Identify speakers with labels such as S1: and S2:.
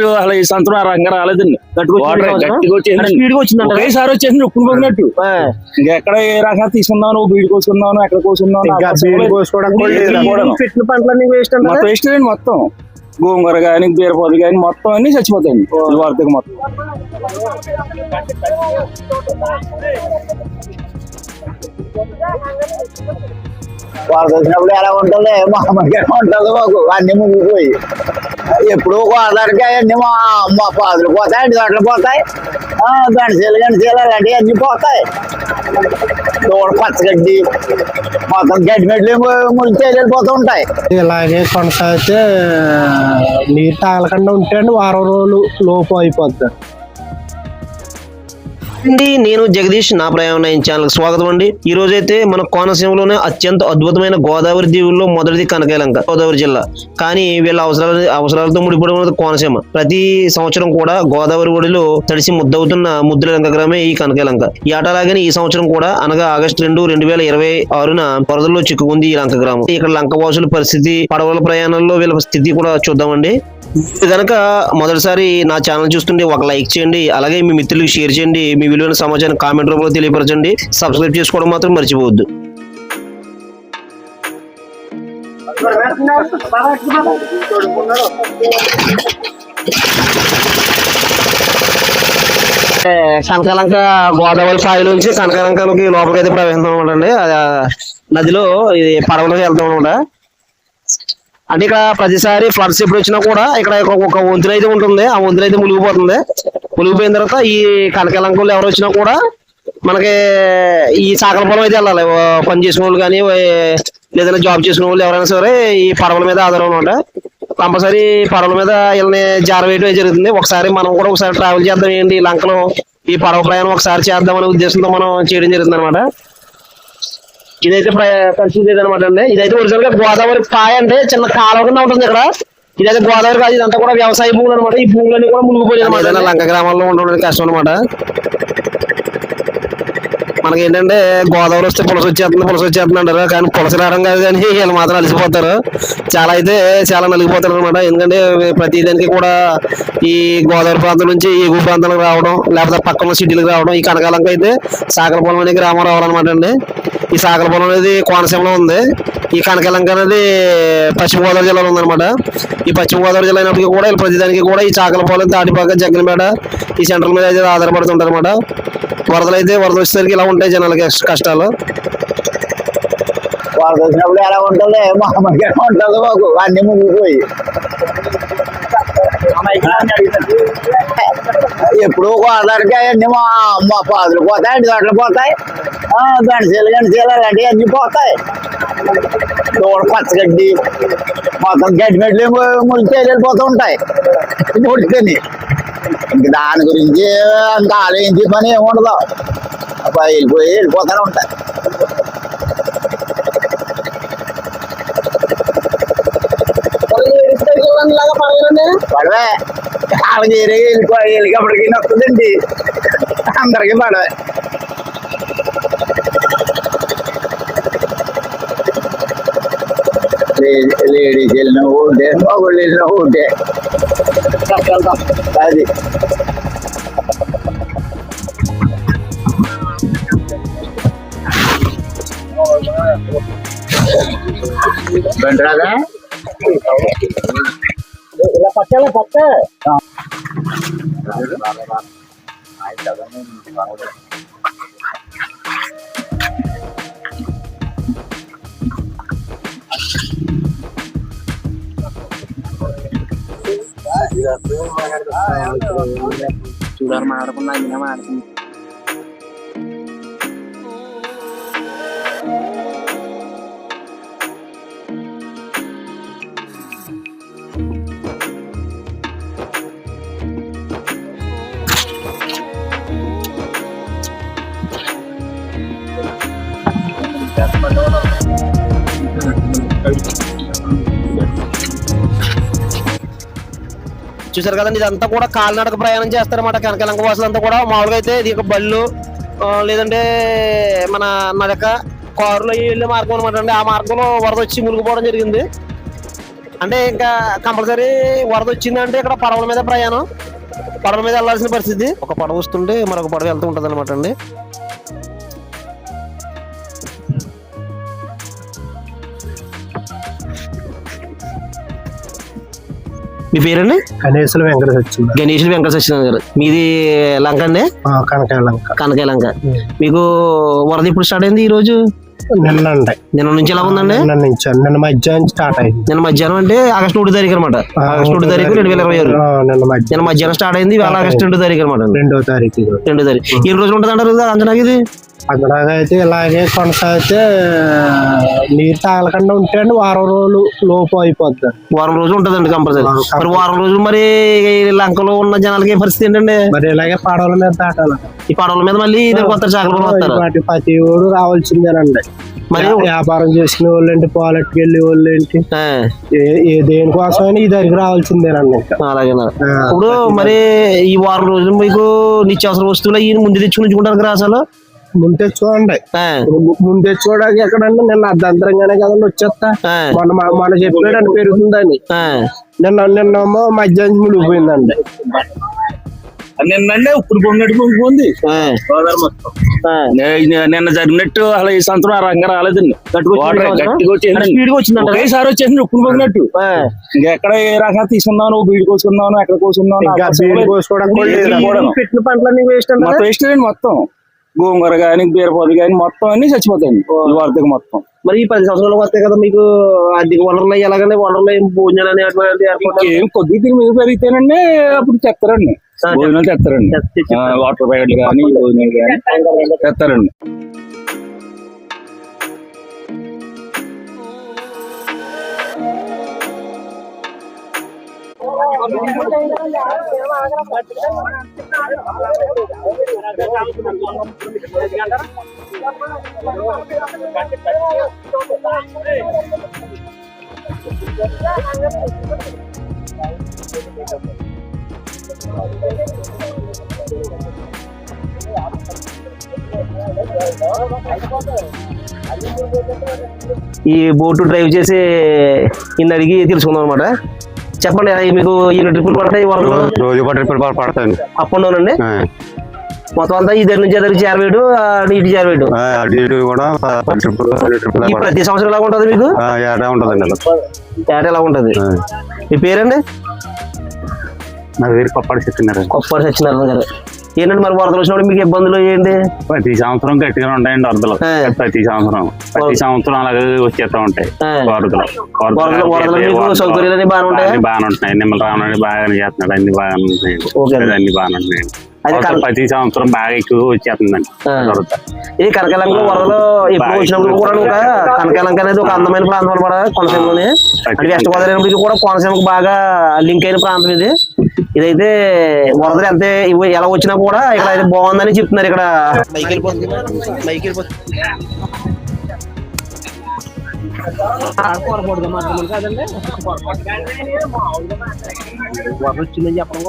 S1: అలా ఈ సంవత్సరం ఆ రంగా రాలేదండి.
S2: స్పీడ్ వచ్చిందండి
S1: ఒకేసారి వచ్చేసింది ఉప్పుడు పోగినట్టు. ఇంకెక్కడ ఏ రకంగా తీసుకున్నాను, బీడు కోసుకున్నాను, ఎక్కడ కోసుకున్నాను
S2: పెట్టిన పంటలన్నీ వేస్ట్ అంటే
S1: మొత్తం వేస్ట్ అండి. మొత్తం గోంగూర గాని బీరపోతు గాని మొత్తం అన్ని చచ్చిపోతాయండి ఈ వార్తకు మొత్తం.
S3: వరద వచ్చినప్పుడు ఎలా ఉంటుంది, మామూలుగా ఉంటుంది మాకు. అన్ని మునిగిపోయి ఎప్పుడు గోదావరికి అవన్నీ మా పాదులు పోతాయి, 2 గంటలు పోతాయి, గంటసేలు అలాంటివి అన్ని పోతాయి. దూడ పచ్చగడ్డి మొత్తం గడ్డి మెడ్లు ములిచి వెళ్ళిపోతూ ఉంటాయి.
S2: ఇలాగే కొనసాగితే నీరు తాగలకుండా ఉంటే అండి వారం రోజులు లోపు అయిపోద్ది.
S4: నేను జగదీష్, నా ప్రయాణం ఛానల్ స్వాగతం అండి. ఈ రోజైతే మన కోనసీమలోనే అత్యంత అద్భుతమైన గోదావరి దీవుల్లో మొదటిది కనకలంక, గోదావరి జిల్లా. కానీ వీళ్ళ అవసరాలతో ముడిపడి ఉన్నది కోనసీమ. ప్రతి సంవత్సరం కూడా గోదావరి ఒడిలో తడిసి ముద్దవుతున్న ముద్దుల లంక గ్రామే ఈ కనకలంక. ఈ ఆటలాగానే ఈ సంవత్సరం కూడా అనగా ఆగస్టు 2, 2026న వరదల్లో చిక్కుకుంది ఈ లంక గ్రామం. ఇక్కడ లంక వాసుల పరిస్థితి, పడవల ప్రయాణంలో వీళ్ళ స్థితి కూడా చూద్దామండి. కనుక మొదటిసారి నా ఛానల్ చూస్తుంటే ఒక లైక్ చేయండి, అలాగే మీ మిత్రులకు షేర్ చేయండి, మీ విలువైన సమాచారం కామెంట్ రూపంలో తెలియపరచండి. సబ్స్క్రైబ్ చేసుకోవడం మాత్రం మర్చిపోవద్దు. కనకలంక గోదావరి సాయి నుంచి కనకలంకకి లోపలికైతే ప్రవేశం అనమాట. నదిలో ఇది పడవలోకి వెళ్తాం అనమాట. అంటే ఇక్కడ ప్రతిసారి ఫ్లడ్స్ ఎప్పుడు వచ్చినా కూడా ఇక్కడ ఒక వంతున అయితే ఉంటుంది, ఆ వంతున అయితే మునిగిపోతుంది. మునిగిపోయిన తర్వాత ఈ కనకలంకలు ఎవరు వచ్చినా కూడా మనకి ఈ సాగర పొలం అయితే వెళ్ళాలి. పని చేసుకునే వాళ్ళు కానీ లేదంటే జాబ్ చేసుకునే వాళ్ళు ఎవరైనా సరే ఈ పడవల మీద ఆధారం అనమాట. కంపల్సరీ పడవల మీద వీళ్ళని జారవేయడం జరుగుతుంది. ఒకసారి మనం కూడా ఒకసారి ట్రావెల్ చేద్దాం ఏంటి లంకలో, ఈ పడవ ప్రయాణం ఒకసారి చేద్దాం అనే ఉద్దేశంతో మనం చేయడం జరుగుతుంది అనమాట. ఇదైతే పరిస్థితి అనమాట అండి. ఇదైతే ఒరిజినల్ గా గోదావరి పాయ అంటే చిన్న కాలువ కింద ఉంటుంది ఇక్కడ. ఇదైతే గోదావరి కాదు, ఇదంతా కూడా వ్యవసాయ భూములు అనమాట. ఈ భూములన్నీ కూడా మునిగిపోయాయి అనమాట. లంక గ్రామాల్లో ఉండడం కష్టం అనమాట. మనకి ఏంటంటే గోదావరి వస్తే పులస వచ్చేస్తుంది అంటారు, కానీ పులస రావడం కాదు, కానీ వీళ్ళు మాత్రం అలసిపోతారు. చాలా నలిగిపోతారు అనమాట. ఎందుకంటే ప్రతి దానికి కూడా ఈ గోదావరి ప్రాంతం నుంచి ఎగువ ప్రాంతాలకు రావడం, లేకపోతే పక్కన సిటీలకు రావడం. ఈ కనకాలంక అయితే సాగరపురం అనే గ్రామం రావాలన్నమాట అండి. ఈ సాగరపురం అనేది కోనసీమలో ఉంది. ఈ కనకాలంక అనేది పశ్చిమ గోదావరి జిల్లాలో ఉందన్నమాట. ఈ పశ్చిమ గోదావరి జిల్లా అయినప్పటికీ కూడా ప్రతిదానికి కూడా ఈ చాకలపాలెం, తాటిపాక, జగ్గనపేట ఈ సెంట్రల్ మీద అయితే ఆధారపడుతుంటారు అనమాట. వరద వచ్చేసరికి ఇలా ఉంటాయి జనాలకి కష్టాలు.
S3: వరద వచ్చినప్పుడు ఎలా ఉంటుంది, మామూలుగా ఉంటుంది మాకు. అన్ని మునిగిపోయి ఎప్పుడు గోదావరికి అవన్నీ మా పాదులు పోతాయి, 2 గంటలు పోతాయి, గంటసేలు అలాంటివి అన్ని పోతాయి. దూడ పచ్చగడ్డి మొత్తం గడ్డి మెడ్లు ములిచి వెళ్ళిపోతూ ఉంటాయి ముడితేని. ఇంక దాని గురించి అంత ఆలోచించి పని ఏముండదు, వెళ్ళిపోతూనే ఉంటాయి. పడవే వాళ్ళకి వెళ్ళినప్పటికీ వస్తుందండి, అందరికి పడవే. లేడీస్ వెళ్ళిన ఉంటే, మగళ్ళు వెళ్ళిన ఉంటే అది. వెంటరాదా ఇలా పట్ట చూడాలి మాట్లాడుకున్నా మాట్లాడుకున్నా.
S4: చూసారు కదండి, ఇదంతా కూడా కాలినడక ప్రయాణం చేస్తారన్నమాట కనకలంక వాసులంతా కూడా. మామూలుగా అయితే ఇది ఒక బళ్ళు లేదంటే మన నడక కారులో వెళ్ళే మార్గం అనమాట అండి. ఆ మార్గంలో వరద వచ్చి మునిగిపోవడం జరిగింది. అంటే ఇంకా కంపల్సరీ వరద వచ్చిందంటే ఇక్కడ పడవల మీద ప్రయాణం, పడవ మీద వెళ్ళాల్సిన పరిస్థితి. ఒక పడవ వస్తుంటే మరొక పడవ వెళ్తూ ఉంటుంది అనమాట అండి. మీ పేరండి?
S2: గణేశుల వెంకట సత్యనారాయణ.
S4: గణేషులు వెంకట సత్యనారాయణ గారు. మీది లంక అండి?
S2: కనకాయ లంక.
S4: కనకాయ లంక. మీకు వరద ఇప్పుడు స్టార్ట్ అయింది ఈ రోజు? నిన్న నుంచి ఎలా ఉందండి?
S2: నిన్న మధ్యాహ్నం స్టార్ట్ అయింది.
S4: నిన్న మధ్యాహ్నం అంటే ఆగస్టు 1 తారీఖు అనమాట. ఆగస్టు 1 తారీఖు 2026. నిన్న మధ్యాహ్నం స్టార్ట్ అయింది, ఇవాళ ఆగస్టు 2 తారీఖు అనమాట.
S2: 2వ తారీఖు.
S4: 2వ తారీఖు. ఎన్ని రోజులు ఉంటుంది అంటారు అంచనాకి ఇది?
S2: అక్కడ అయితే ఇలాగే కొనసాగితే నీరు తాగలకుండా ఉంటే అండి వారం రోజులు లోపు అయిపోద్ది.
S4: వారం రోజులు ఉంటదండి కంపల్సరీ. మరి వారం రోజులు మరి లంకలో ఉన్న జనాలకి పరిస్థితి ఏంటండి?
S2: మరి ఇలాగే పడవల మీద దాటాలి.
S4: ఈ పడవల మీద మళ్ళీ కొత్త చాకలి
S2: ప్రతి ఊరు రావాల్సిందేనండి. మరి వ్యాపారం చేసుకునే వాళ్ళు ఏంటి, పాలెట్కి వెళ్ళే వాళ్ళు ఏంటి, దేనికోసమైనా ఈ దగ్గరికి రావాల్సిందేనండి.
S4: అలాగే. ఇప్పుడు మరి ఈ వారం రోజులు మీకు నిత్యావసర వస్తువులు ఈ ముందు తెచ్చుకుంటారు కదా అసలు?
S2: ముందు తెచ్చుకోండి. ముందు తెచ్చుకోవడానికి ఎక్కడండి, నిన్న అర్ధంతరంగానే కదండి వచ్చేస్తా. మన చెప్పాడని పెరుగుతుందని నిన్నేమో మధ్యాహ్నం మునిగిపోయిందండి.
S1: నిన్నంటే ఇప్పుడు పొంగినట్టు పొంగిపోయింది గోదావరి మొత్తం. నిన్న జరిగినట్టు అసలు ఈ సంవత్సరం ఆ రంగా రాలేదండి. గట్టిగా వచ్చేసింది, ఒకేసారి వచ్చేసింది ఉప్పుడు పొంగినట్టు. ఇంకెక్కడ ఏ రకంగా తీసుకున్నావు, నువ్వు బీడి కోసుకున్నావు, ఎక్కడ కోసుకున్నావు,
S4: పెట్టిన పంటలన్నీ వేస్ట్
S1: మొత్తం వేస్ట్ అండి. మొత్తం గోంగూర గాని బీరపోతు గాని మొత్తం అన్ని చచ్చిపోతాయండి ఈ వరదకి మొత్తం.
S4: మరి ఈ 10 సంవత్సరాలకు వస్తాయి కదా మీకు ఆర్థిక వనరులు ఎలాగంటే వనరులు భోజనాలు
S1: ఏం కొద్దిగా తిరిగి మీద పెరిగితేనండి అప్పుడు తెస్తారండి, భోజనాలు తెస్తారండి. వాటర్ ప్యాకెట్లు కానీ భోజనాలు కానీ తెస్తారండి.
S4: ఈ బోటు డ్రైవ్ చేసి ఇన్ని అడిగి తెలుసుకుందాం అనమాట. చెప్పండి, మీకు ఎన్ని ట్రిప్పులు పడతాయి?
S5: రోజు ట్రిప్పులు పడతాయి.
S4: అప్ అండ్ డౌన్ అండి మొత్తం అంతా ఇద్దరి నుంచి ఎదురు చేరవేడు, ఇటు చేరవేడు
S5: కూడా.
S4: ప్రతి సంవత్సరం ఎలా ఉంటుంది మీకు?
S5: ఏటా ఉంటదండి.
S4: ఏటా ఎలా ఉంటుంది? మీ పేరండి?
S5: నా పేరు కొప్పాడి సత్యనారాయణ.
S4: కొప్పాడి సత్యనారాయణ గారు. ఏంటంటే మరి వరదలు వచ్చినప్పుడు మీకు ఇబ్బందులు ఏంటి?
S5: ప్రతి సంవత్సరం గట్టిగా ఉంటాయండి వరదలు. ప్రతి సంవత్సరం అలాగే వచ్చేస్తా ఉంటాయి వరదలు.
S4: సౌకర్యాలు బాగానే ఉంటాయి.
S5: బాగానే ఉంటాయి. నిమ్మల రావడానికి బాగా చేస్తున్నాడు, అన్ని బాగానే ఉంటాయి. అన్ని బాగానే ఉంటాయండి. ప్రతి సంవత్సరం బాగా ఎక్కువ వచ్చేస్తుందండి.
S4: ఇది కనకాలంక వరదలు ఎప్పుడు వచ్చినప్పుడు కూడా కనకాలంక అనేది ఒక అందమైన ప్రాంతం అనమాట కోనసీమలోనే. అంటే వెస్ట్ గోదావరి కూడా కోనసీమకు బాగా లింక్ అయిన ప్రాంతం ఇది. ఇదైతే వరదలు ఎంత ఎలా వచ్చినా కూడా ఇక్కడ అయితే బాగుందని చెప్తున్నారు. ఇక్కడ వరద వచ్చిందని చెప్పడం